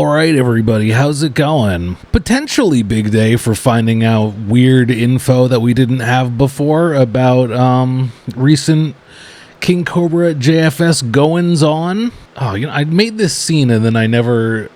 All right, everybody, how's it going? Potentially big day for finding out weird info that we didn't have before about recent KingCobraJFS goings on. Oh, I made this scene and then I never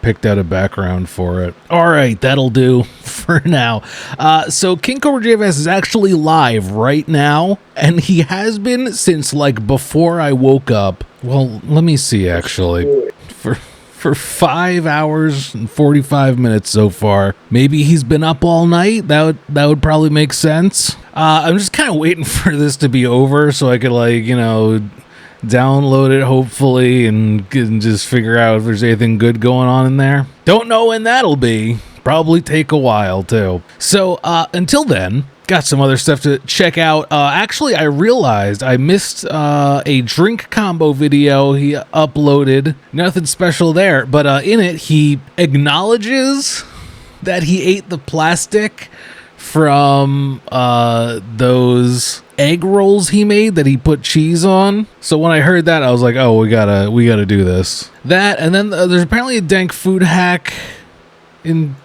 picked out a background for it. All right, that'll do for now. So KingCobraJFS is actually live right now, and he has been since like before I woke up. Well, let me see actually. For 5 hours and 45 minutes so far. Maybe he's been up all night. That would probably make sense. I'm just kind of waiting for this to be over so I could download it hopefully and just figure out if there's anything good going on in there. Don't know when that'll be. Probably take a while too. So until then, got some other stuff to check out. Actually, I realized I missed a drink combo video he uploaded. Nothing special there, but in it, he acknowledges that he ate the plastic from those egg rolls he made that he put cheese on. So when I heard that, I was like, oh, we gotta do this. That, and then there's apparently a dank food hack in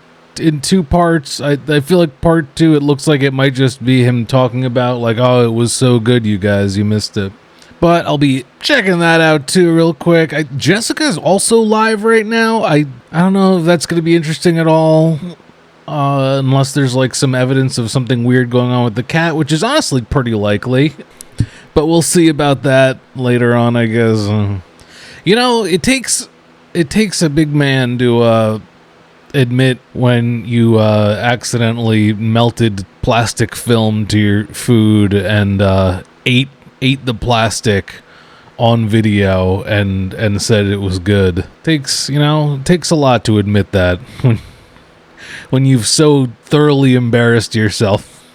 two parts. I feel like part 2, it looks like it might just be him talking about like, oh, it was so good, you guys, you missed it. But I'll be checking that out too real quick. Jessica's also live right now. I don't know if that's going to be interesting at all, unless there's like some evidence of something weird going on with the cat, which is honestly pretty likely. But we'll see about that later on, I guess. It takes a big man to admit when you accidentally melted plastic film to your food and ate the plastic on video and said it was good. Takes a lot to admit that when you've so thoroughly embarrassed yourself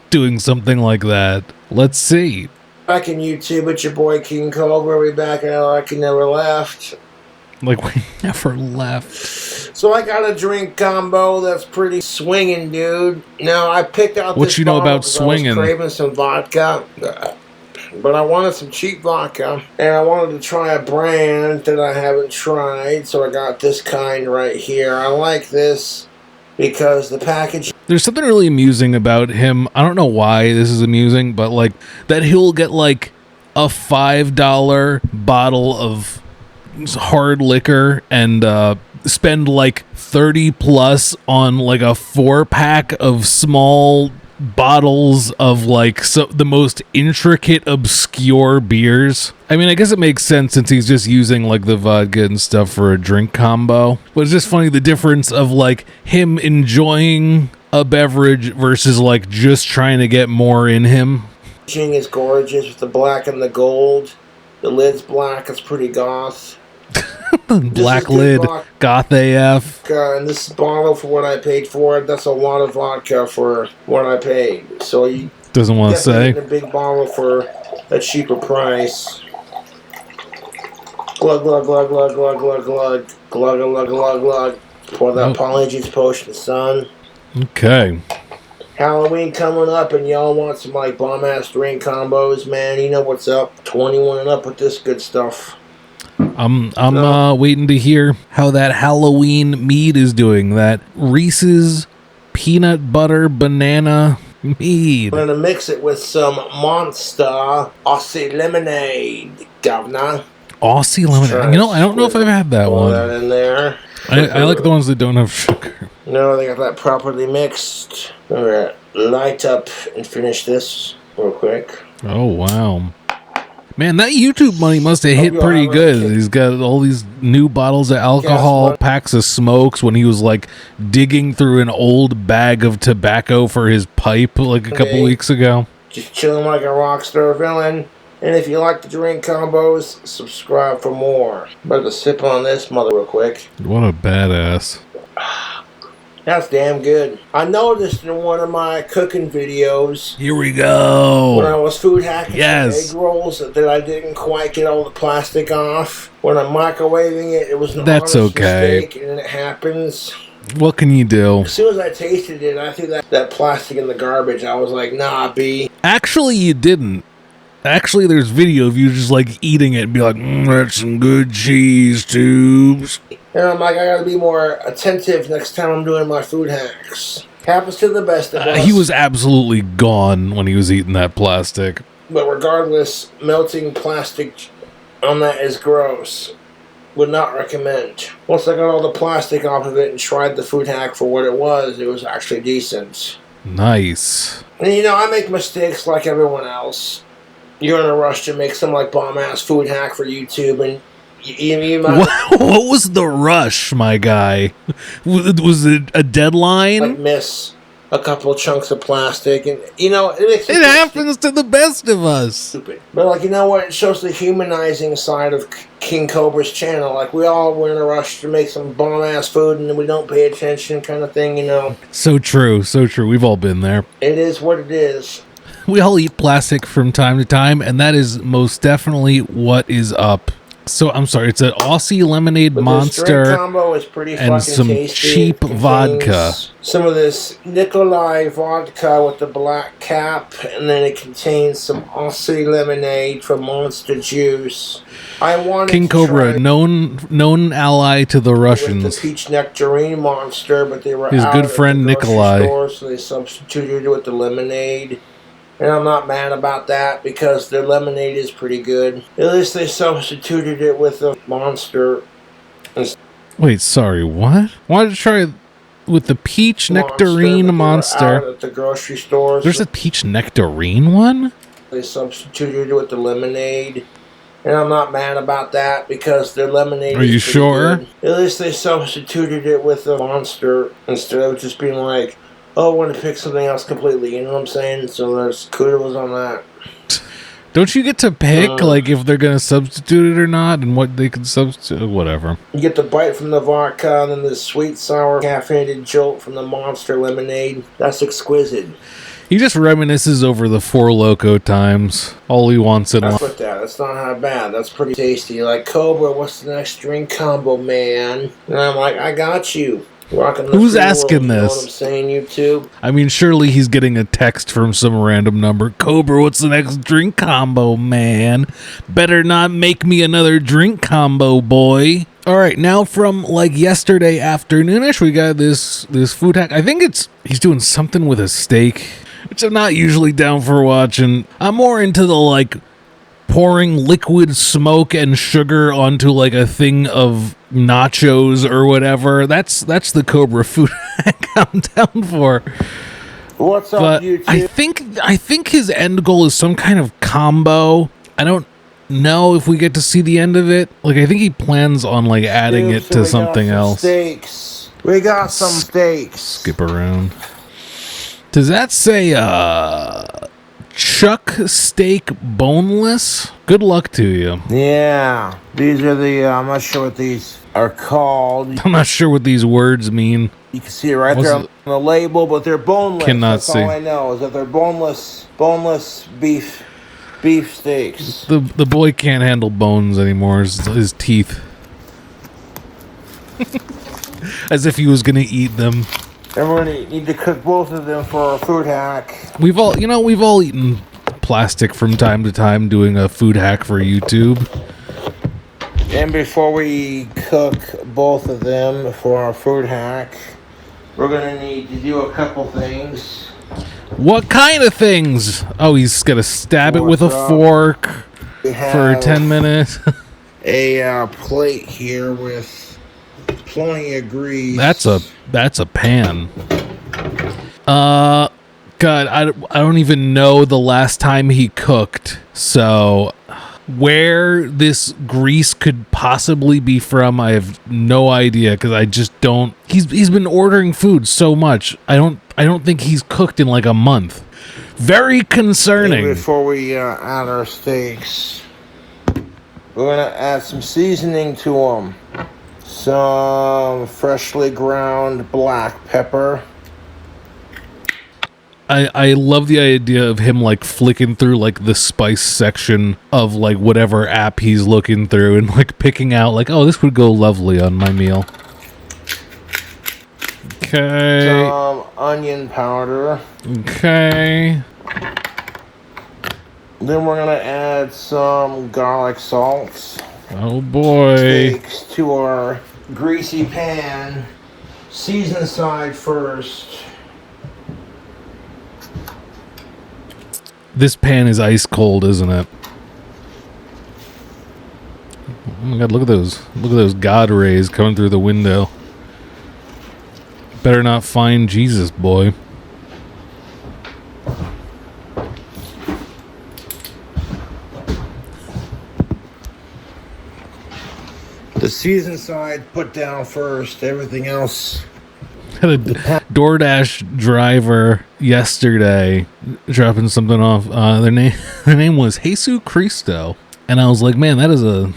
doing something like that. Let's see. Back in YouTube, it's your boy King Cobra. We're back and like you never left. Like we never left. So I got a drink combo that's pretty swinging, dude. Now I picked out what this you know bottle about swinging. I was craving some vodka, but I wanted some cheap vodka, and I wanted to try a brand that I haven't tried. So I got this kind right here. I like this because the package. There's something really amusing about him. I don't know why this is amusing, but like that he'll get like a $5 bottle of hard liquor and spend like 30 plus on like a 4-pack of small bottles of like the most intricate obscure beers. I mean, I guess it makes sense since he's just using like the vodka and stuff for a drink combo, but it's just funny the difference of like him enjoying a beverage versus like just trying to get more in him. Packaging is gorgeous with the black and the gold. The lid's black. It's pretty goth. Black lid, goth AF. And this bottle for what I paid for it, that's a lot of vodka for what I paid. So you doesn't want to say a big bottle for a cheaper price. Glug glug glug glug glug glug glug glug glug glug glug. Pour that Polyjuice potion, son. Okay. Halloween coming up, and y'all want some like bomb ass drink combos, man. You know what's up. 21 and up with this good stuff. I'm waiting to hear how that Halloween mead is doing. That Reese's peanut butter banana mead. I'm gonna mix it with some Monster Aussie lemonade, governor. Aussie lemonade. I don't know if I've had that one. That in there. I like the ones that don't have sugar. No, they got that properly mixed. I'm gonna light up and finish this real quick. Oh wow. Man, that YouTube money must have hit pretty good. He's got all these new bottles of alcohol, packs of smokes when he was like digging through an old bag of tobacco for his pipe like a couple weeks ago. Just chilling like a rock star villain. And if you like the drink combos, subscribe for more. Better sip on this mother real quick. What a badass. That's damn good. I noticed in one of my cooking videos. Here we go. When I was food hacking egg rolls that I didn't quite get all the plastic off. When I'm microwaving it, it was an honest mistake, and it happens. What can you do? As soon as I tasted it, I threw that plastic in the garbage. I was like, nah, B. Actually, you didn't. Actually, there's video of you just like eating it and be like, that's some good cheese tubes. And I'm like, I gotta be more attentive next time I'm doing my food hacks. Happens to the best of us. He was absolutely gone when he was eating that plastic. But regardless, melting plastic on that is gross. Would not recommend. Once I got all the plastic off of it and tried the food hack for what it was actually decent. Nice. And you know, I make mistakes like everyone else. You're in a rush to make some like bomb-ass food hack for YouTube, and you might... What was the rush, my guy? Was it a deadline? Like miss a couple chunks of plastic, and you know, it happens to the best of us. Stupid. But like, you know what? It shows the humanizing side of King Cobra's channel. Like, we're in a rush to make some bomb-ass food, and we don't pay attention kind of thing, you know? So true, so true. We've all been there. It is what it is. We all eat plastic from time to time, and that is most definitely what is up. So, I'm sorry, it's an Aussie lemonade monster drink combo is pretty and some tasty. cheap vodka. Some of this Nikolai vodka with the black cap, and then it contains some Aussie lemonade from Monster Juice. I wanted King Cobra, known ally to the Russians. With the peach nectarine monster, but they were his out good at friend the grocery Nikolai. store, so they substituted it with the lemonade. And I'm not mad about that because their lemonade is pretty good. At least they substituted it with a monster. Wait, sorry, what? Wanted to try it with the peach nectarine monster. Out at the grocery stores. There's a peach nectarine one? They substituted it with the lemonade. And I'm not mad about that because their lemonade Are you sure? Good. At least they substituted it with a monster instead of just being like, oh, I want to pick something else completely, you know what I'm saying? So there's kudos on that. Don't you get to pick, like, if they're going to substitute it or not, and what they can substitute? Whatever. You get the bite from the vodka, and then the sweet, sour, caffeinated jolt from the monster lemonade. That's exquisite. He just reminisces over the Four Loko times. All he wants in life. That's not that bad. That's pretty tasty. Like, Cobra, what's the next drink combo, man? And I'm like, I got you. Who's asking this? You know what I'm saying, YouTube? I mean, surely he's getting a text from some random number. Cobra, what's the next drink combo, man? Better not make me another drink combo, boy. All right, now from like yesterday afternoonish, we got this food hack. I think he's doing something with a steak, which I'm not usually down for watching. I'm more into the like pouring liquid smoke and sugar onto like a thing of nachos or whatever. That's the Cobra food hack I'm down for. What's up, YouTube? I think his end goal is some kind of combo. I don't know if we get to see the end of it. Like, I think he plans on like adding it to something else. Steaks. We got some steaks. Skip around. Does that say Chuck Steak Boneless? Good luck to you. Yeah, these are the, I'm not sure what these are called. I'm not sure what these words mean. You can see it right there on the label, but they're boneless. Cannot see. That's all I know is that they're boneless beef steaks. The boy can't handle bones anymore, his teeth. As if he was going to eat them. Everyone need to cook both of them for a food hack. We've all eaten plastic from time to time doing a food hack for YouTube. And before we cook both of them for our food hack, we're going to need to do a couple things. What kind of things? Oh, he's going to stab it with a fork for 10 minutes. A plate here with plenty of grease. That's a pan. God, I don't even know the last time he cooked. So where this grease could possibly be from, I have no idea, because I just don't. He's been ordering food so much. I don't think he's cooked in like a month. Very concerning. Before we add our steaks, we're gonna add some seasoning to them. Some freshly ground black pepper. I love the idea of him like flicking through like the spice section of like whatever app he's looking through and like picking out like, oh, this would go lovely on my meal. Okay. Some onion powder. Okay. Then we're gonna add some garlic salts. Oh boy. Steaks to our greasy pan. Season side first. This pan is ice cold, isn't it? Oh my god, look at those. Look at those God rays coming through the window. Better not find Jesus, boy. The season side put down first, everything else. Had a DoorDash driver yesterday dropping something off. Their name was Jesus Cristo. And I was like, man, that is a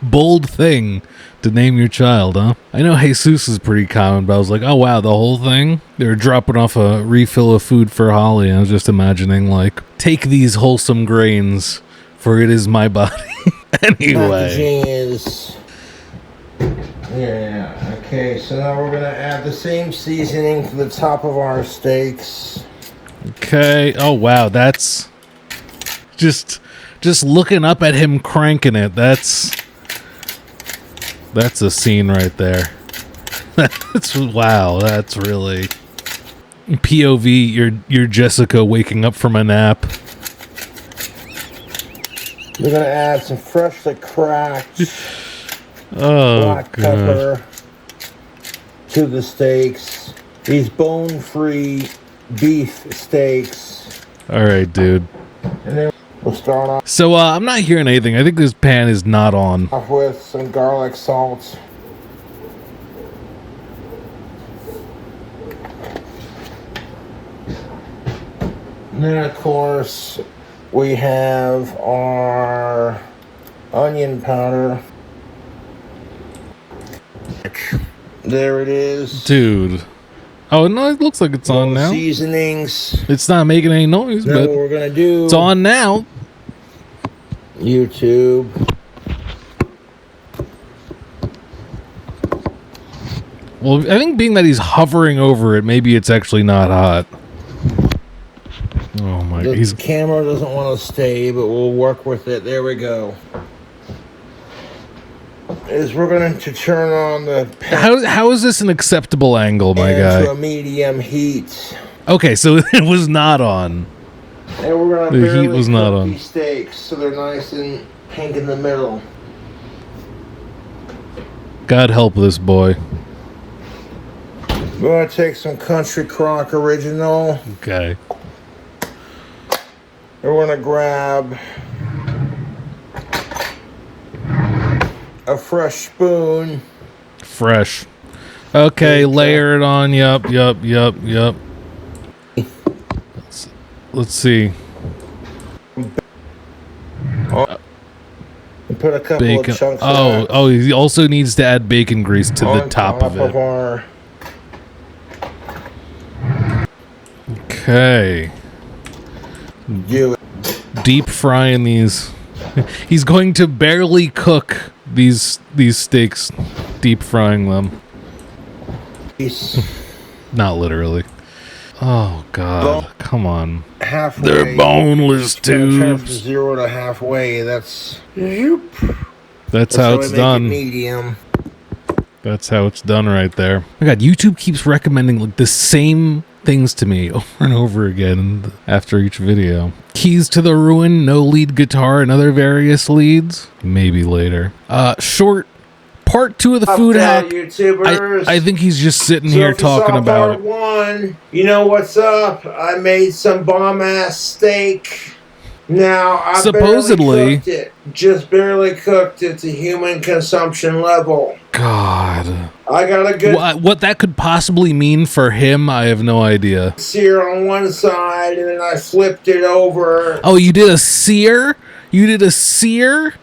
bold thing to name your child, huh? I know Jesus is pretty common, but I was like, oh wow, the whole thing? They were dropping off a refill of food for Holly. I was just imagining, like, take these wholesome grains, for it is my body. Anyway. Yeah, okay, so now we're gonna add the same seasoning to the top of our steaks. Okay, oh wow, that's just looking up at him cranking it, that's a scene right there. Wow, that's really POV, you're Jessica waking up from a nap. We're gonna add some freshly cracked black God. pepper to the steaks. These bone-free beef steaks. All right, dude. And then we'll start off So I'm not hearing anything. I think this pan is not on. with some garlic salt. And then, of course, we have our onion powder. There it is. Dude. Oh, no, it looks like it's on now. Seasonings. It's not making any noise, Then but what we're going to do... it's on now. YouTube. Well, I think being that he's hovering over it, maybe it's actually not hot. Oh my god. The camera doesn't want to stay, but we'll work with it. There we go. We're going to turn on the pan How is this an acceptable angle, my guy? to a medium heat. Okay, so it was not on. And we're going to The barely heat was not cook on. these steaks so they're nice and pink in the middle. God help this boy. We're going to take some Country Crock Original. Okay. We're going to grab a fresh spoon. Fresh. Okay, layer it on. Yup. Let's see. Put a couple Bacon. of chunks of that Oh, he also needs to add bacon grease to the on top of it. our Okay. do it. Deep frying these. He's going to barely cook these steaks, deep frying them. Not literally. Oh god, come on. Halfway. They're boneless Turn from tubes. 0 to halfway. That's That's how it's we make it done. medium. That's how it's done right there. Oh my god, YouTube keeps recommending like the same things to me over and over again after each video. Keys to the Ruin, no lead guitar, and other various leads. Maybe later. Short part 2 of the food hack. YouTubers. I think he's just sitting So here if you saw talking about part it. 1, you know what's up. I made some bomb-ass steak. Now, I Supposedly- barely cooked it. Just barely cooked it to human consumption level. God. I got a good What that could possibly mean for him, I have no idea. sear on one side, and then I flipped it over. Oh, you did a sear? You did a sear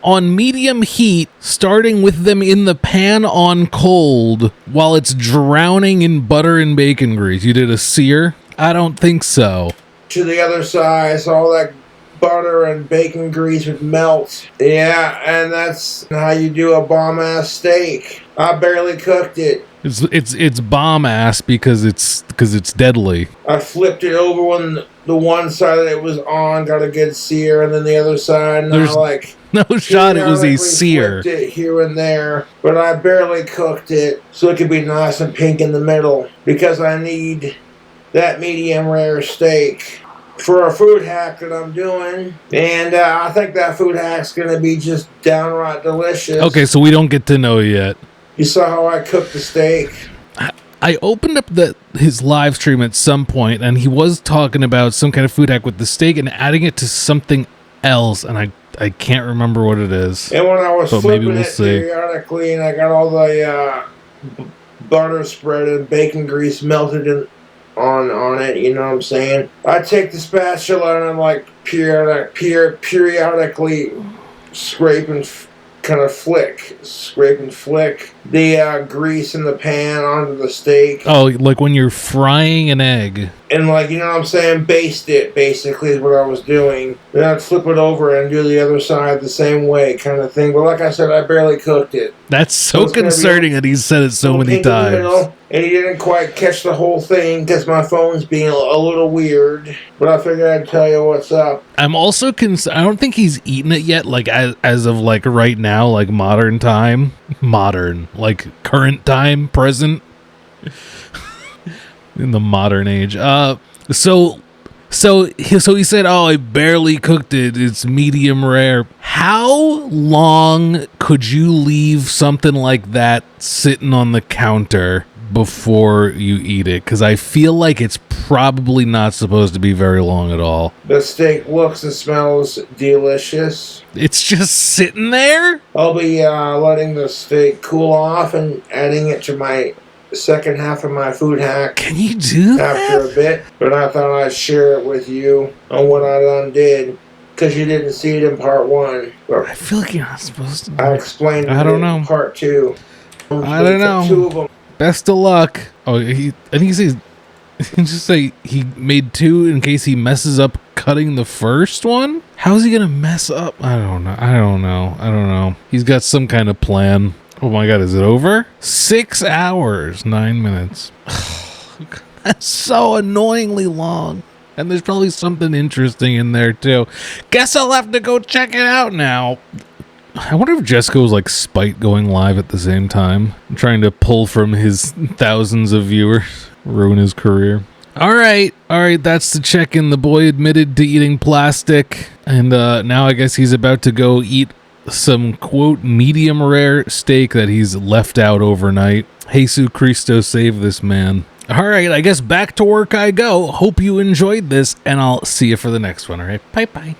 on medium heat, starting with them in the pan on cold while it's drowning in butter and bacon grease. You did a sear? I don't think so. To the other side, so all that butter and bacon grease would melt. Yeah, and that's how you do a bomb-ass steak. I barely cooked it. It's bomb ass because it's deadly. I flipped it over when the one side that it was on got a good sear, and then the other side, and There's I like no shot it was a periodically sear. flipped it here and there, but I barely cooked it so it could be nice and pink in the middle because I need that medium rare steak for a food hack that I'm doing, and I think that food hack's gonna be just downright delicious. Okay, so we don't get to know yet. You saw how I cooked the steak. I opened up his live stream at some point, and he was talking about some kind of food hack with the steak and adding it to something else, and I can't remember what it is. And when I was flipping it periodically, and I got all the butter spread and bacon grease melted on it, you know what I'm saying? I take the spatula and I'm like periodically scrape and flick the grease in the pan onto the steak. Oh, like when you're frying an egg. And like, you know what I'm saying, baste it, basically, is what I was doing. Then I'd flip it over and do the other side the same way, kind of thing. But like I said, I barely cooked it. That's so concerning that he's said it so many times. And he didn't quite catch the whole thing because my phone's being a little weird. But I figured I'd tell you what's up. I'm also I don't think he's eaten it yet, like as of like right now, like modern time. Modern, like current time, present. In the modern age. So he said, "Oh, I barely cooked it. It's medium rare." How long could you leave something like that sitting on the counter before you eat it? Because I feel like it's probably not supposed to be very long at all. The steak looks and smells delicious. It's just sitting there? I'll be letting the steak cool off and adding it to my second half of my food hack. Can you do that? After a bit, but I thought I'd share it with you on what I done did, because you didn't see it in part 1. I feel like you're not supposed to. I explained it in part 2. I don't know. 2 of them. Best of luck. Oh, I think he says, just say he made 2 in case he messes up cutting the first one? How's he gonna mess up? I don't know. He's got some kind of plan. Oh my god, is it over? 6 hours, 9 minutes. That's so annoyingly long. And there's probably something interesting in there too. Guess I'll have to go check it out now. I wonder if Jessica was like spite going live at the same time, trying to pull from his thousands of viewers, ruin his career. All right, that's the check-in. The boy admitted to eating plastic, and now I guess he's about to go eat some, quote, medium rare steak that he's left out overnight. Jesus Christo, save this man. All right, I guess back to work I go. Hope you enjoyed this, and I'll see you for the next one, all right? Bye-bye.